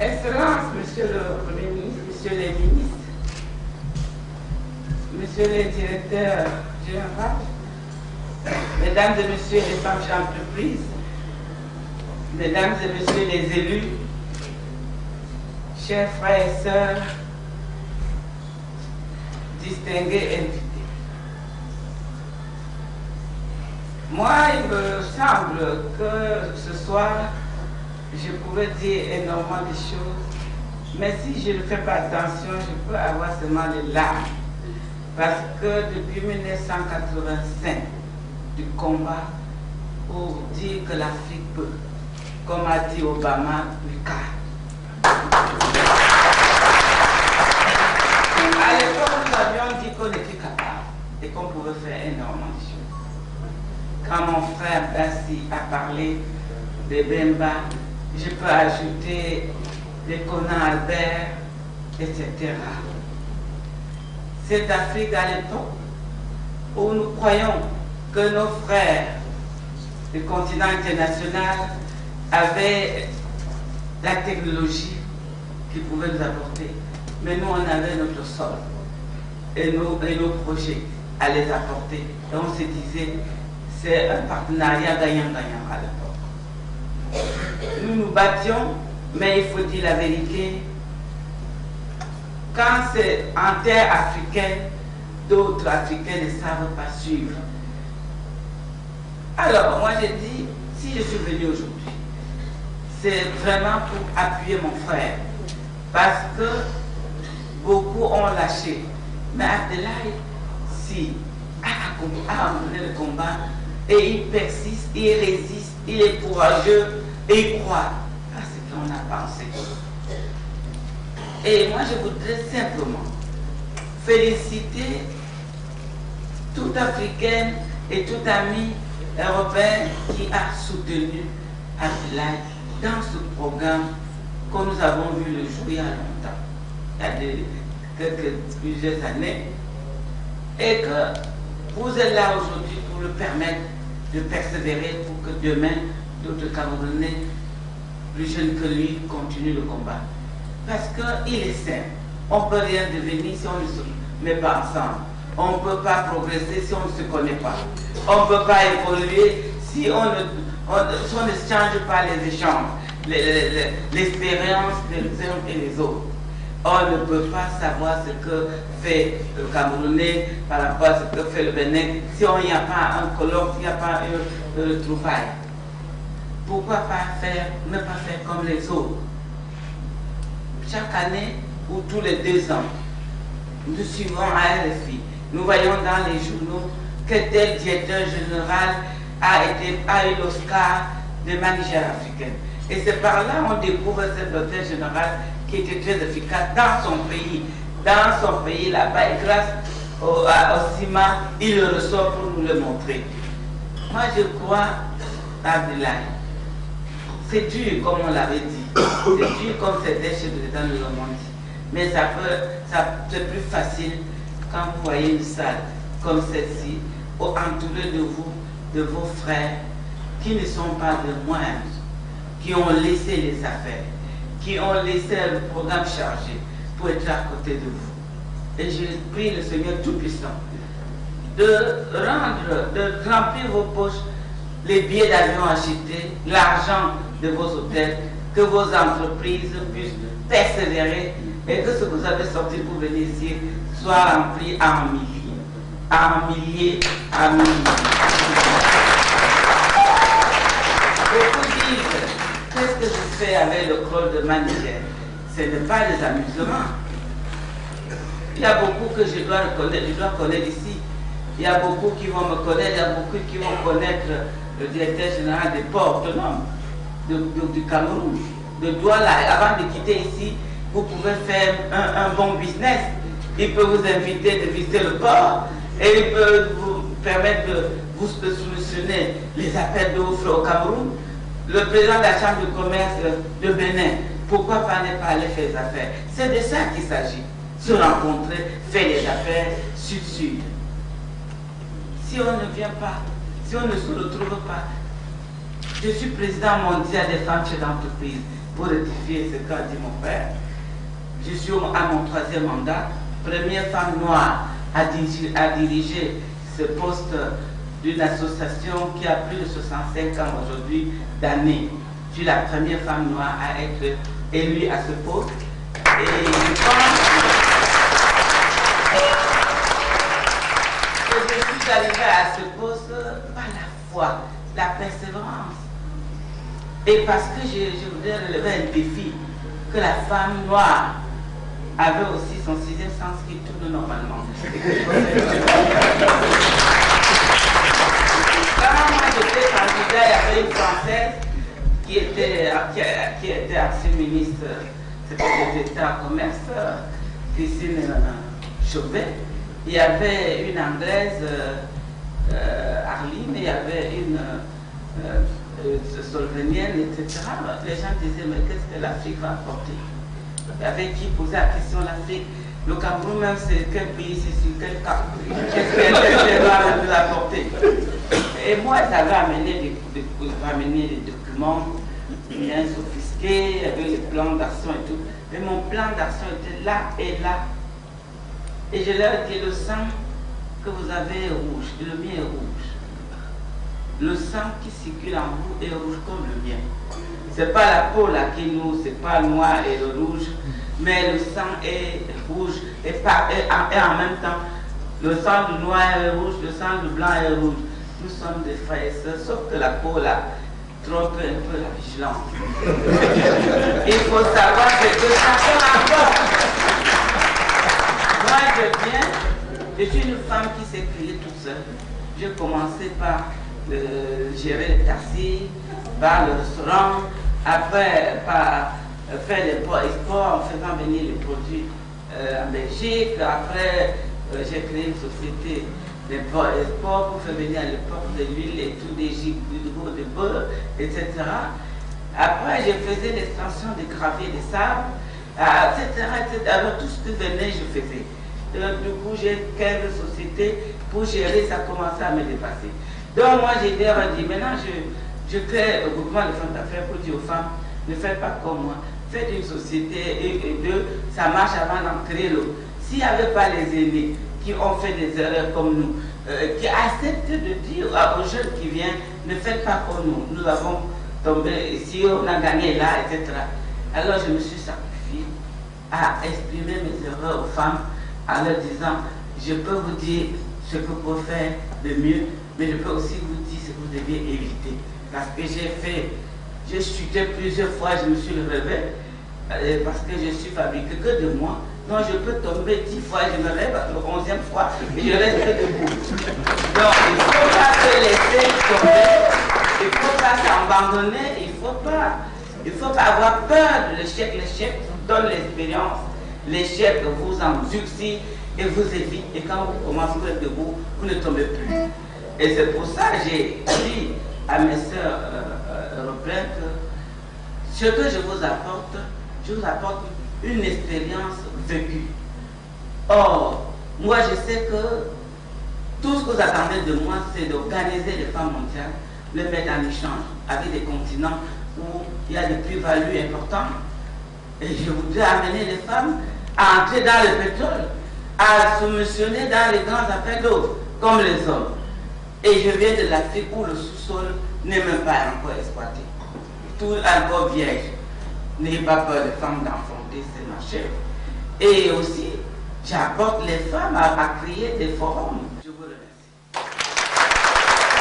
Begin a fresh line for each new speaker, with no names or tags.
Excellences, Monsieur le Premier ministre, Monsieur les ministres, Monsieur les directeurs généraux, Mesdames et Messieurs les femmes d'entreprise, Mesdames et Messieurs les élus, chers frères et sœurs, distingués invités. Moi, il me semble que ce soir, je pourrais dire énormément de choses, mais si je ne fais pas attention, je peux avoir seulement les larmes. Parce que depuis 1985, du combat pour dire que l'Afrique peut, comme a dit Obama, we can. À l'époque, nous avions dit qu'on était capable et qu'on pouvait faire énormément de choses. Quand mon frère Bassi a parlé de Bemba, je peux ajouter de Conan Albert, etc. Cette Afrique à l'époque où nous croyons que nos frères du continent international avaient la technologie qu'ils pouvaient nous apporter. Mais nous, on avait notre sol et nos projets à les apporter. Et on se disait, c'est un partenariat gagnant-gagnant à l'époque. Nous nous battions, mais il faut dire la vérité. Quand c'est en terre africaine, d'autres Africains ne savent pas suivre. Alors, moi j'ai dit, si je suis venu aujourd'hui, c'est vraiment pour appuyer mon frère. Parce que beaucoup ont lâché. Mais Abdoulaye, si, a mené le combat, et il persiste, il résiste, il est courageux, et il croit à ce qu'on a pensé. Et moi, je voudrais simplement féliciter toute Africaine et tout ami européen qui a soutenu Abdoulaye dans ce programme que nous avons vu le jour il y a longtemps, il y a plusieurs années, et que vous êtes là aujourd'hui pour le permettre de persévérer pour que demain, d'autres Camerounais plus jeunes que lui continuent le combat. Parce qu'il est simple. On ne peut rien devenir si on ne se met pas ensemble. On ne peut pas progresser si on ne se connaît pas. On ne peut pas évoluer si on ne change pas les échanges, l'expérience des uns et des autres. On ne peut pas savoir ce que fait le Camerounais par rapport à ce que fait le Bénin si on n'y a pas un colloque, s'il n'y a pas une trouvaille. Pourquoi ne pas faire comme les autres? Chaque année ou tous les 2 ans, nous suivons à RFI. Nous voyons dans les journaux que tel directeur général a eu l'Oscar de manager africain. Et c'est par là qu'on découvre ce directeur général qui était très efficace dans son pays. Dans son pays là-bas, et grâce au CIMA, il le ressort pour nous le montrer. Moi, je crois à Abdoulaye. C'est dur, comme on l'avait dit. C'est dur comme c'était chez le président de l'Omonde. Mais c'est plus facile quand vous voyez une salle comme celle-ci, entourée de vous, de vos frères, qui ne sont pas de moindres, qui ont laissé les affaires, qui ont laissé le programme chargé pour être à côté de vous. Et je prie le Seigneur Tout-Puissant de remplir vos poches, les billets d'avion achetés, l'argent de vos hôtels, que vos entreprises puissent persévérer et que ce que vous avez sorti pour venir ici soit rempli en milliers, en milliers, en milliers. Beaucoup disent, qu'est-ce que je fais avec le rôle de manager? Ce n'est pas des amusements. Il y a beaucoup que je dois connaître ici. Il y a beaucoup qui vont me connaître, il y a beaucoup qui vont connaître le directeur général des ports autonomes du Cameroun, de Douala. Avant de quitter ici, vous pouvez faire un bon business. Il peut vous inviter de visiter le port et il peut vous permettre de vous solutionner les appels d'offres au Cameroun. Le président de la Chambre de commerce de Bénin, pourquoi pas ne pas aller faire des affaires? C'est de ça qu'il s'agit. Se rencontrer, faire des affaires sud-sud. Si on ne vient pas, si on ne se retrouve pas, je suis président mondial des femmes chefs d'entreprise. pour rectifier ce qu'a dit mon père. Je suis à mon 3e mandat, première femme noire à diriger ce poste d'une association qui a plus de 65 ans aujourd'hui d'années. Je suis la première femme noire à être élue à ce poste. Et je pense que je suis arrivée à ce poste par la foi, la persévérance. Et parce que je voudrais relever un défi, que la femme noire avait aussi son 6e sens qui tourne normalement. Quand moi j'étais candidat, il y avait une Française qui était ancienne ministre, secrétaire d'État en commerce, Christine Chauvet. Il y avait une Anglaise, Arline, il y avait une Slovenienne, etc. Les gens disaient, mais qu'est-ce que l'Afrique va apporter? Avec qui poser la question l'Afrique? Le Cameroun même, c'est quel pays, c'est sur quel cas? Qu'est-ce qu'elle va nous apporter? Et moi, ça va amener des documents bien sophistiqués, avec les plans d'action et tout. Mais mon plan d'action était là et là. Et je leur ai dit, le sang que vous avez est rouge, et le mien est rouge. Le sang qui circule en vous est rouge comme le mien. C'est pas la peau là qui nous, c'est pas le noir et le rouge, mais le sang est rouge et en même temps, le sang du noir est rouge, le sang du blanc est rouge. Nous sommes des frères et sœurs, sauf que la peau là trompe un peu la vigilance. Il faut savoir que ça fait encore. Moi je suis une femme qui s'est créée toute seule. J'ai commencé par gérer le taxi, par le restaurant, après par faire l'import-export en faisant venir les produits en Belgique. Après, j'ai créé une société d'import-export pour faire venir à l'époque de l'huile et tout, des gîtes, de beurre, etc. Après, je faisais l'extension des graviers, des sables, etc., etc. Alors, tout ce que venait, je faisais. Donc, du coup, j'ai 15 sociétés pour gérer, ça commençait à me dépasser. Donc, moi, j'ai dit, maintenant, je crée un groupement de femmes d'affaires pour dire aux femmes, ne faites pas comme moi. Faites une société et deux, ça marche avant d'en créer l'autre. S'il n'y avait pas les aînés qui ont fait des erreurs comme nous, qui acceptent de dire aux jeunes qui viennent, ne faites pas comme nous. Nous avons tombé ici, on a gagné là, etc. Alors je me suis sacrifiée à exprimer mes erreurs aux femmes en leur disant, je peux vous dire ce que vous pouvez faire de mieux, mais je peux aussi vous dire ce que vous devez éviter. Parce que j'ai chuté plusieurs fois, je me suis relevé, parce que je suis fabriqué que de moi. Donc je peux tomber 10 fois, je me lève la 11e fois et je reste debout. Donc il ne faut pas se laisser tomber, il ne faut pas s'abandonner, il ne faut pas avoir peur de l'échec. L'échec vous donne l'expérience, l'échec vous endurcit et vous évite. Et quand vous commencez à être debout, vous ne tombez plus. Et c'est pour ça que j'ai dit à mes sœurs européennes que ce que je vous apporte une expérience vécue. Or, moi je sais que tout ce que vous attendez de moi, c'est d'organiser les femmes mondiales, les mettre en échange avec des continents où il y a des plus-values importantes. Et je voudrais amener les femmes à entrer dans le pétrole, à se missionner dans les grands appels d'eau, comme les hommes. Et je viens de l'Afrique où le sous-sol n'est même pas encore exploité. Tout encore vierge. N'ayez pas peur, les femmes, d'enfanter ces marchés. Et aussi, j'apporte les femmes à créer des forums. Je vous remercie.